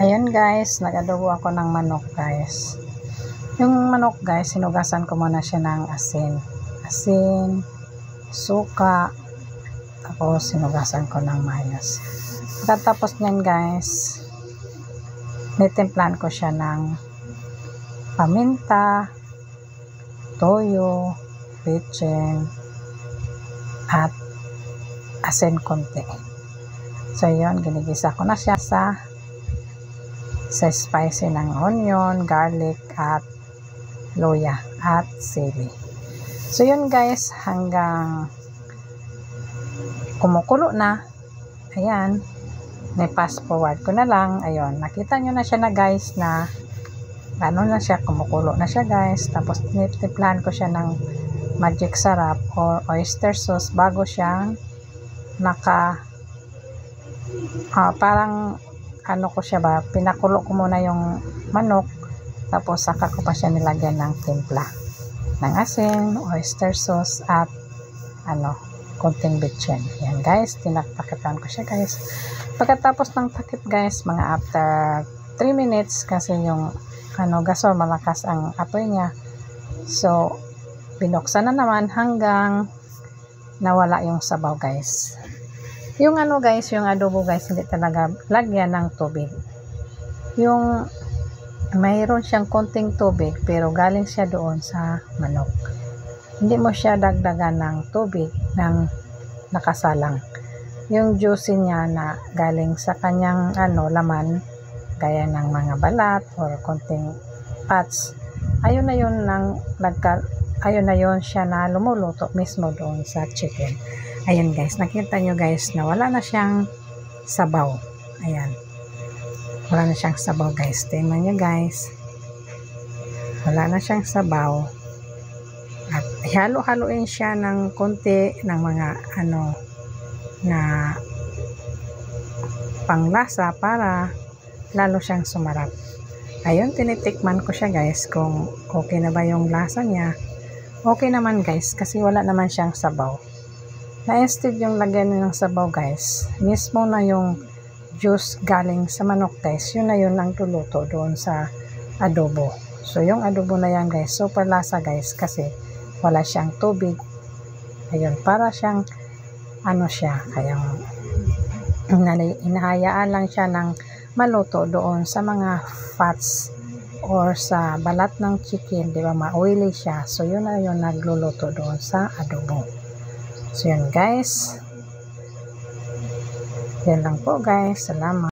Ayan guys, nag-adobo ako ng manok guys. Yung manok guys, sinugasan ko muna siya ng asin. Suka, tapos sinugasan ko ng mayos. Pagkatapos nyan guys, nitimplahan ko siya ng paminta, toyo, bitchin, at asin konti. So yun, ginigisa ko na siya sa spicy ng onion, garlic, at luya, at sili. So yun guys, hanggang kumukulo na. Ayan, may fast forward ko na lang. Ayun, nakita nyo na siya na guys na ano na siya, kumukulo na siya guys. Tapos tinitimplahan ko siya ng magic sarap or oyster sauce bago siyang parang ano ko siya ba, pinakulo ko muna yung manok, tapos saka ko pa siya nilagyan ng timpla ng asin, oyster sauce, at konting bitchin. Yan guys, tinaktakitan ko siya guys. Pagkatapos ng takip guys, mga after 3 minutes, kasi yung gasol, malakas ang apoy niya. So binuksan na naman hanggang nawala yung sabaw guys. Yung guys, yung adobo guys, hindi talaga lagyan ng tubig. Yung mayroon siyang konting tubig pero galing siya doon sa manok. Hindi mo siya dagdagan ng tubig ng nakasalang. Yung juicy niya na galing sa kanyang laman, gaya ng mga balat or konting fats, ayun na yun siya na lumuluto mismo doon sa chicken. Ayan guys, nakita nyo guys na wala na siyang sabaw. Ayan, wala na siyang sabaw guys. Tingnan nyo guys, wala na siyang sabaw. At halo-haloin siya ng konti ng mga na panglasa para lalo siyang sumarap. Ayun, tinitikman ko siya guys kung okay na ba yung lasa niya. Okay naman guys, kasi wala naman siyang sabaw. Na instead yung lagyan ng sabaw guys, mismo na yung juice galing sa manok guys, yun na yun ang tuluto doon sa adobo. So yung adobo na yan guys, super lasa guys, kasi wala siyang tubig. Ayun, para siyang kaya inahayaan lang siya ng maluto doon sa mga fats or sa balat ng chicken, di ba, ma-oily siya. So yun na yun nagluluto doon sa adobo. So yun guys, yan lang po guys, salamat.